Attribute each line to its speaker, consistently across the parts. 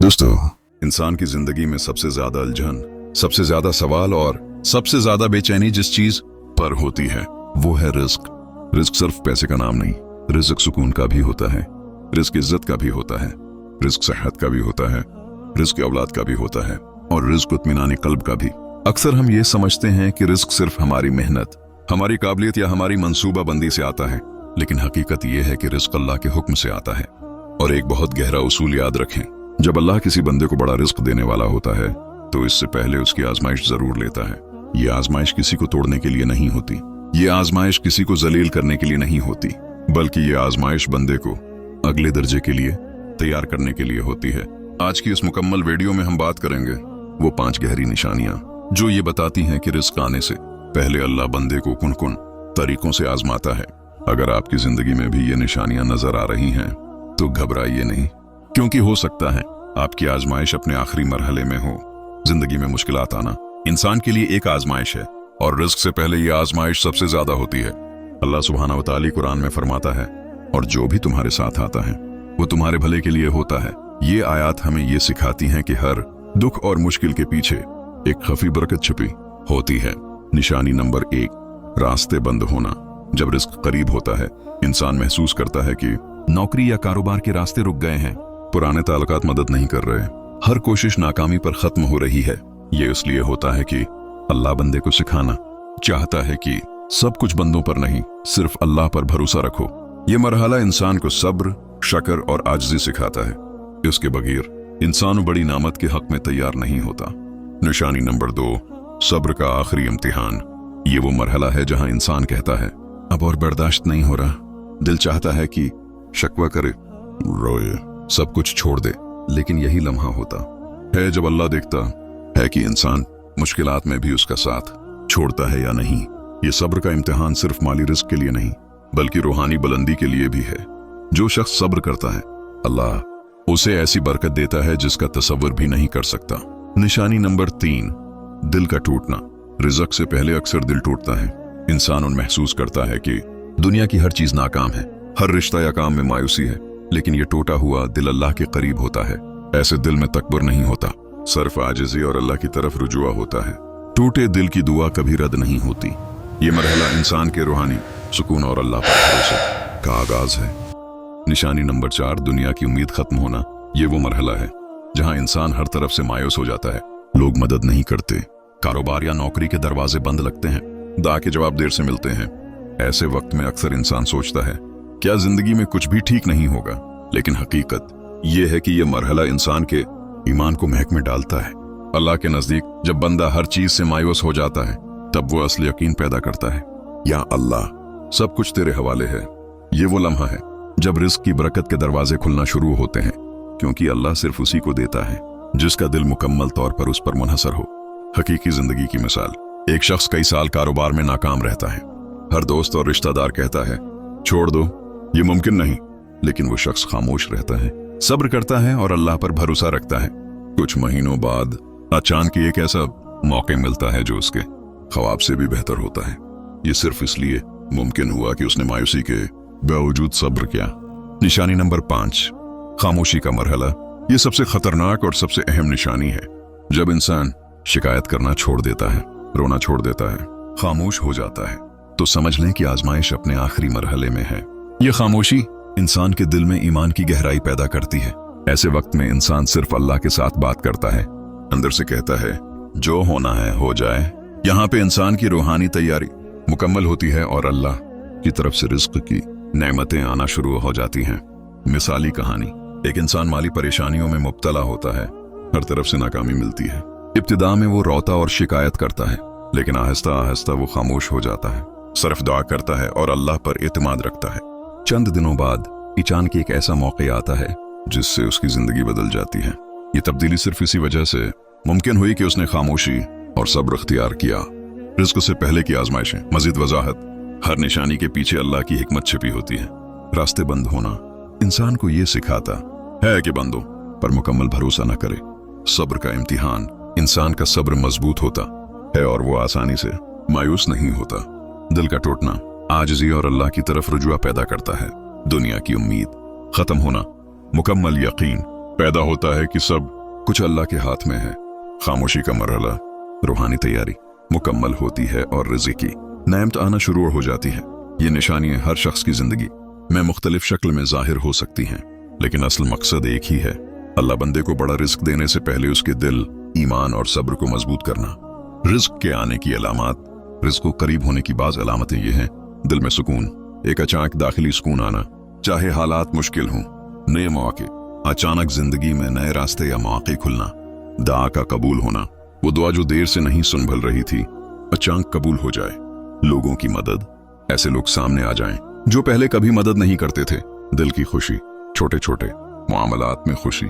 Speaker 1: दोस्तों, इंसान की जिंदगी में सबसे ज्यादा उलझन, सबसे ज्यादा सवाल और सबसे ज्यादा बेचैनी जिस चीज पर होती है वो है रिस्क। रिस्क सिर्फ पैसे का नाम नहीं, रिस्क सुकून का भी होता है, रिस्क इज्जत का भी होता है, रिस्क सेहत का भी होता है, रिस्क औलाद का भी होता है और रिस्क इत्मीनान कल्ब का भी। अक्सर हम ये समझते हैं कि रिस्क सिर्फ हमारी मेहनत, हमारी काबिलियत या हमारी मंसूबाबंदी से आता है, लेकिन हकीकत ये है कि रिस्क अल्लाह के हुक्म से आता है। और एक बहुत गहरा उसूल याद रखें, जब अल्लाह किसी बंदे को बड़ा रिस्क देने वाला होता है तो इससे पहले उसकी आजमाइश जरूर लेता है। ये आजमाइश किसी को तोड़ने के लिए नहीं होती, ये आजमाइश किसी को जलील करने के लिए नहीं होती, बल्कि ये आजमाइश बंदे को अगले दर्जे के लिए तैयार करने के लिए होती है। आज की इस मुकम्मल वीडियो में हम बात करेंगे वो 5 गहरी निशानियां जो ये बताती हैं कि रिस्क आने से पहले अल्लाह बंदे को कुन कुन तरीकों से आजमाता है। अगर आपकी जिंदगी में भी ये निशानियां नजर आ रही हैं तो घबराइए नहीं, क्योंकि हो सकता है आपकी आजमाइश अपने आखिरी मरहले में हो। जिंदगी में मुश्किलात आना इंसान के लिए एक आजमाइश है और रिस्क से पहले ये आजमाइश सबसे ज्यादा होती है। अल्लाह सुब्हानहू व तआला कुरान में फरमाता है, और जो भी तुम्हारे साथ आता है वो तुम्हारे भले के लिए होता है। ये आयत हमें ये सिखाती हैं कि हर दुख और मुश्किल के पीछे एक खफी बरकत छुपी होती है। निशानी नंबर 1, रास्ते बंद होना। जब रिस्क करीब होता है, इंसान महसूस करता है कि नौकरी या कारोबार के रास्ते रुक गए हैं, पुराने ताल्लुकात मदद नहीं कर रहे, हर कोशिश नाकामी पर खत्म हो रही है। ये इसलिए होता है कि अल्लाह बंदे को सिखाना चाहता है कि सब कुछ बंदों पर नहीं, सिर्फ अल्लाह पर भरोसा रखो। ये मरहला इंसान को सब्र, शक्र और आजिज़ी सिखाता है। इसके बगैर इंसान बड़ी नामत के हक में तैयार नहीं होता। निशानी नंबर 2, सब्र का आखिरी इम्तिहान। ये वो मरहला है जहां इंसान कहता है अब और बर्दाश्त नहीं हो रहा, दिल चाहता है कि शकवा करे, रोए, सब कुछ छोड़ दे। लेकिन यही लम्हा होता है जब अल्लाह देखता है कि इंसान मुश्किलात में भी उसका साथ छोड़ता है या नहीं। ये सब्र का इम्तिहान सिर्फ माली रिस्क के लिए नहीं, बल्कि रूहानी बुलंदी के लिए भी है। जो शख्स सब्र करता है, अल्लाह उसे ऐसी बरकत देता है जिसका तसव्वुर भी नहीं कर सकता। निशानी नंबर 3, दिल का टूटना। रिज़्क से पहले अक्सर दिल टूटता है। इंसान महसूस करता है कि दुनिया की हर चीज नाकाम है, हर रिश्ता या काम में मायूसी है, लेकिन ये टूटा हुआ दिल अल्लाह के करीब होता है। ऐसे दिल में तकबर नहीं होता, सिर्फ आजिज़ी और अल्लाह की तरफ रुजुआ होता है। टूटे दिल की दुआ कभी रद्द नहीं होती। ये मरहला इंसान के रूहानी सुकून और अल्लाह पर भरोसे का आगाज है। निशानी नंबर 4, दुनिया की उम्मीद खत्म होना। ये वो मरहला है जहां इंसान हर तरफ से मायूस हो जाता है। लोग मदद नहीं करते, कारोबार या नौकरी के दरवाजे बंद लगते हैं, दां के जवाब देर से मिलते हैं। ऐसे वक्त में अक्सर इंसान सोचता है क्या जिंदगी में कुछ भी ठीक नहीं होगा, लेकिन हकीकत यह है कि यह मरहला इंसान के ईमान को महक में डालता है। अल्लाह के नजदीक जब बंदा हर चीज से मायूस हो जाता है, तब वो असली यकीन पैदा करता है, या अल्लाह सब कुछ तेरे हवाले है। ये वो लम्हा है जब रिस्क की बरकत के दरवाजे खुलना शुरू होते हैं, क्योंकि अल्लाह सिर्फ उसी को देता है जिसका दिल मुकम्मल तौर पर उस पर मुनहसर हो। हकीकी जिंदगी की मिसाल, एक शख्स कई साल कारोबार में नाकाम रहता है। हर दोस्त और रिश्तेदार कहता है छोड़ दो, ये मुमकिन नहीं, लेकिन वो शख्स खामोश रहता है, सब्र करता है और अल्लाह पर भरोसा रखता है। कुछ महीनों बाद अचानक एक ऐसा मौका मिलता है जो उसके ख्वाब से भी बेहतर होता है। ये सिर्फ इसलिए मुमकिन हुआ कि उसने मायूसी के बावजूद सब्र किया। निशानी नंबर 5, खामोशी का मरहला। ये सबसे खतरनाक और सबसे अहम निशानी है जब इंसान शिकायत करना छोड़ देता है, रोना छोड़ देता है, खामोश हो जाता है, तो समझ लें कि आजमाइश अपने आखिरी मरहले में है। यह खामोशी इंसान के दिल में ईमान की गहराई पैदा करती है। ऐसे वक्त में इंसान सिर्फ अल्लाह के साथ बात करता है, अंदर से कहता है जो होना है हो जाए। यहाँ पे इंसान की रूहानी तैयारी मुकम्मल होती है और अल्लाह की तरफ से रिस्क की नेमतें आना शुरू हो जाती हैं। मिसाली कहानी, एक इंसान माली परेशानियों में मुब्तला होता है, हर तरफ से नाकामी मिलती है। इब्तिदा में वो रोता और शिकायत करता है, लेकिन आहिस्ता आहिस्ता वो खामोश हो जाता है, सिर्फ दुआ करता है और अल्लाह पर इत्मीनान रखता है। चंद दिनों बाद अचानक एक ऐसा मौका आता है जिससे उसकी जिंदगी बदल जाती है। ये तब्दीली सिर्फ इसी वजह से मुमकिन हुई कि उसने खामोशी और सब्र इख्तियार किया। रिस्क से पहले की आजमाइशें। मजीद वजाहत, हर निशानी के पीछे अल्लाह की हिकमत छिपी होती है। रास्ते बंद होना इंसान को ये सिखाता है कि बंदों पर मुकम्मल भरोसा न करे। सब्र का इम्तिहान, इंसान का सब्र मजबूत होता है और वो आसानी से मायूस नहीं होता। दिल का टूटना आजिज़ी और अल्लाह की तरफ रुजुआ पैदा करता है। दुनिया की उम्मीद खत्म होना, मुकम्मल यकीन पैदा होता है कि सब कुछ अल्लाह के हाथ में है। खामोशी का मरहला, रूहानी तैयारी मुकम्मल होती है और रिज़्क़ की नेमत आना शुरू हो जाती है। ये निशानियां हर शख्स की जिंदगी में मुख्तलिफ शक्ल में जाहिर हो सकती हैं, लेकिन असल मकसद एक ही है, अल्लाह बंदे को बड़ा रिस्क देने से पहले उसके दिल, ईमान और सब्र को मजबूत करना। रिस्क के आने की अलामात, रिस्क को करीब होने की बाज अलामतें ये हैं: दिल में सुकून, एक अचानक दाखिली सुकून आना, चाहे हालात मुश्किल हों, नए मौके, अचानक जिंदगी में नए रास्ते या मौके खुलना, दुआ का कबूल होना, वो दुआ जो देर से नहीं सुनभल रही थी अचानक कबूल हो जाए, लोगों की मदद, ऐसे लोग सामने आ जाएं जो पहले कभी मदद नहीं करते थे, दिल की खुशी, छोटे छोटे मामलात में खुशी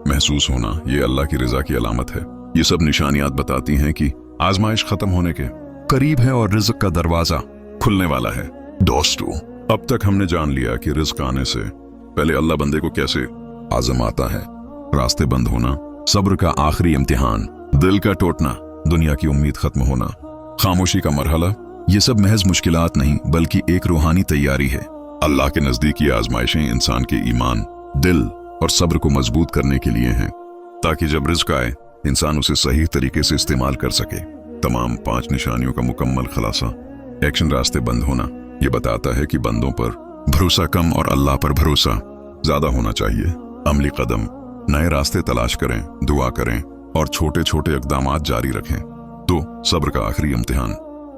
Speaker 1: महसूस होना, ये अल्लाह की रजा की अलामत है। ये सब निशानियात बताती हैं कि आजमाइश खत्म होने के करीब है और रिज़्क़ का दरवाजा खुलने वाला है। दोस्तों, अब तक हमने जान लिया कि रिज़्क़ आने से पहले अल्लाह बंदे को कैसे आजमाता है। रास्ते बंद होना, सब्र का आखिरी इम्तिहान, दिल का टूटना, दुनिया की उम्मीद खत्म होना, खामोशी का मरहला, ये सब महज मुश्किलात नहीं बल्कि एक रूहानी तैयारी है। अल्लाह के नजदीक ये आजमाइशें इंसान के ईमान, दिल और सब्र को मजबूत करने के लिए हैं, ताकि जब रिज़्क़ आए इंसान उसे सही तरीके से इस्तेमाल कर सके। तमाम 5 निशानियों का मुकम्मल खुलासा। एक्शन, रास्ते बंद होना, ये बताता है कि बंदों पर भरोसा कम और अल्लाह पर भरोसा ज्यादा होना चाहिए। अमली कदम, नए रास्ते तलाश करें, दुआ करें और छोटे छोटे इक़दामात जारी रखें। तो सब्र का आखिरी इम्तिहान,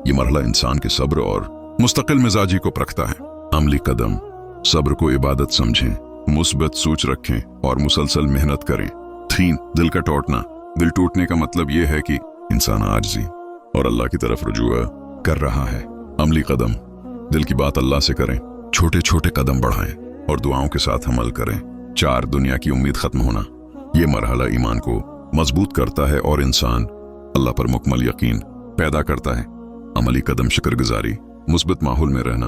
Speaker 1: ये मरहला इंसान के सब्र और मुस्तकिल मिजाजी को परखता है। अमली कदम, सब्र को इबादत समझें, मुस्बत सोच रखें और मुसलसल मेहनत करें। 3, दिल का टूटना, दिल टूटने का मतलब यह है कि इंसान आजिज़ी और अल्लाह की तरफ रुजू कर रहा है। अमली कदम, दिल की बात अल्लाह से करें, छोटे छोटे कदम बढ़ाएं और दुआओं के साथ अमल करें। 4, दुनिया की उम्मीद खत्म होना, यह मरहला ईमान को मजबूत करता है और इंसान अल्लाह पर मुकम्मल यकीन पैदा करता है। अमली कदम, शुक्रगुजारी, मुस्बत माहौल में रहना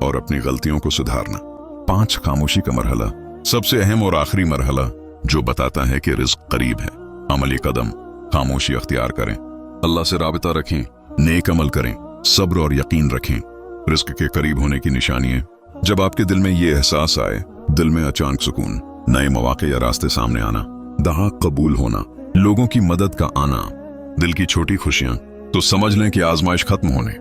Speaker 1: और अपनी गलतियों को सुधारना। 5, खामोशी का मरहला, सबसे अहम और आखिरी मरहला जो बताता है कि रिज़्क़ करीब है। अमली कदम, खामोशी अख्तियार करें, अल्लाह से राबिता रखें, नेक अमल करें, सब्र और यकीन रखें। रिज़्क़ के करीब होने की निशानी है जब आपके दिल में ये एहसास आए, दिल में अचानक सुकून, नए मौके या रास्ते सामने आना, दुआ कबूल होना, लोगों की मदद का आना, दिल की छोटी खुशियां, तो समझ लें कि आजमाइश खत्म होने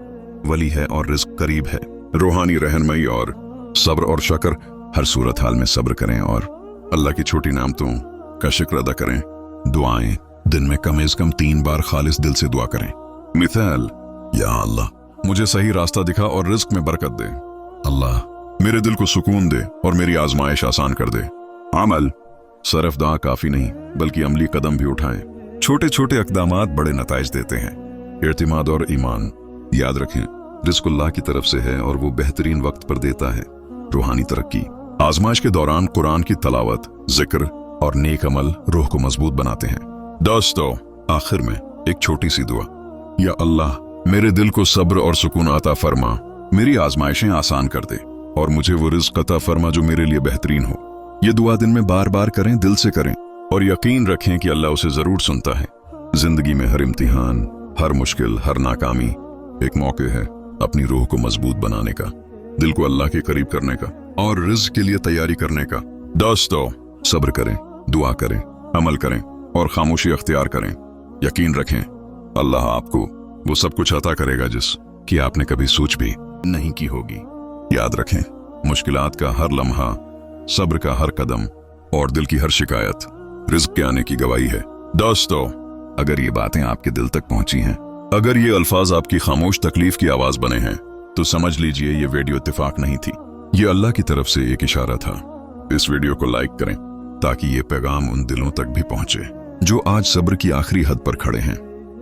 Speaker 1: वाली है और रिज़्क़ करीब है। रूहानी रहनुमाई और सब्र और शक्र, हर सूरत हाल में सब्र करें और अल्लाह की छोटी नेमतों का शुक्र अदा करें। दुआएं, दिन में कम से कम 3 बार खालिस दिल से दुआ करें। मिसाल, या अल्लाह मुझे सही रास्ता दिखा और रिज़्क़ में बरकत दे। अल्लाह मेरे दिल को सुकून दे और मेरी आजमाइश आसान कर दे। अमल, सिर्फ दुआ काफी नहीं बल्कि अमली कदम भी उठाएं। छोटे छोटे इक़दामात बड़े नताइज देते हैं। इर्तिमाद और ईमान, याद रखें रिज़्क़ अल्लाह की तरफ से है और वो बेहतरीन वक्त पर देता है। रूहानी तरक्की, आजमाइश के दौरान कुरान की तलावत, जिक्र और नेक अमल रूह को मजबूत बनाते हैं। दोस्तों, आखिर में एक छोटी सी दुआ, या अल्लाह मेरे दिल को सब्र और सुकून अता फरमा, मेरी आजमाइशें आसान कर दे और मुझे वो रिज़्क़ अता फरमा जो मेरे लिए बेहतरीन हो। ये दुआ दिन में बार बार करें, दिल से करें और यकीन रखें कि अल्लाह उसे जरूर सुनता है। जिंदगी में हर इम्तिहान, हर मुश्किल, हर नाकामी एक मौके है अपनी रूह को मजबूत बनाने का, दिल को अल्लाह के करीब करने का और रिज़्क़ के लिए तैयारी करने का। दोस्तों, सब्र करें, दुआ करें, अमल करें और खामोशी अख्तियार करें। यकीन रखें अल्लाह आपको वो सब कुछ अता करेगा जिस कि आपने कभी सोच भी नहीं की होगी। याद रखें, मुश्किलात का हर लम्हा, सब्र का हर कदम और दिल की हर शिकायत रिज़्क़ के आने की गवाही है। दोस्तों, अगर ये बातें आपके दिल तक पहुंची हैं, अगर ये अल्फाज आपकी खामोश तकलीफ की आवाज बने हैं, तो समझ लीजिए ये वीडियो इत्तेफाक नहीं थी, ये अल्लाह की तरफ से एक इशारा था। इस वीडियो को लाइक करें ताकि ये पैगाम उन दिलों तक भी पहुंचे जो आज सब्र की आखिरी हद पर खड़े हैं।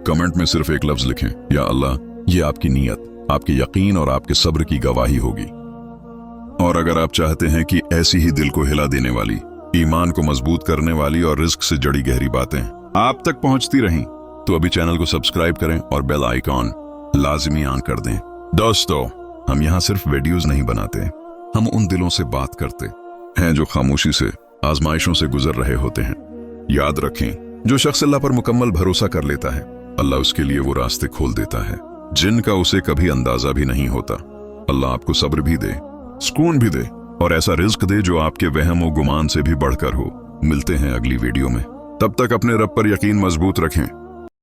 Speaker 1: कमेंट में सिर्फ एक लफ्ज लिखें, या अल्लाह, ये आपकी नीयत, आपके यकीन और आपके सब्र की गवाही होगी। और अगर आप चाहते हैं कि ऐसी ही दिल को हिला देने वाली, ईमान को मजबूत करने वाली और रिज़्क़ से जड़ी गहरी बातें आप तक पहुंचती रहें, तो अभी चैनल को सब्सक्राइब करें और बेल आइकॉन लाजिमी ऑन कर दें। दोस्तों, हम यहाँ सिर्फ वीडियोस नहीं बनाते, हम उन दिलों से बात करते हैं जो खामोशी से आजमाइशों से गुजर रहे होते हैं। याद रखें, जो शख्स अल्लाह पर मुकम्मल भरोसा कर लेता है, अल्लाह उसके लिए वो रास्ते खोल देता है जिनका उसे कभी अंदाजा भी नहीं होता। अल्लाह आपको सब्र भी दे, सुकून भी दे और ऐसा रिज़्क़ दे जो आपके वहम और गुमान से भी बढ़कर हो। मिलते हैं अगली वीडियो में। तब तक अपने रब पर यकीन मजबूत रखें।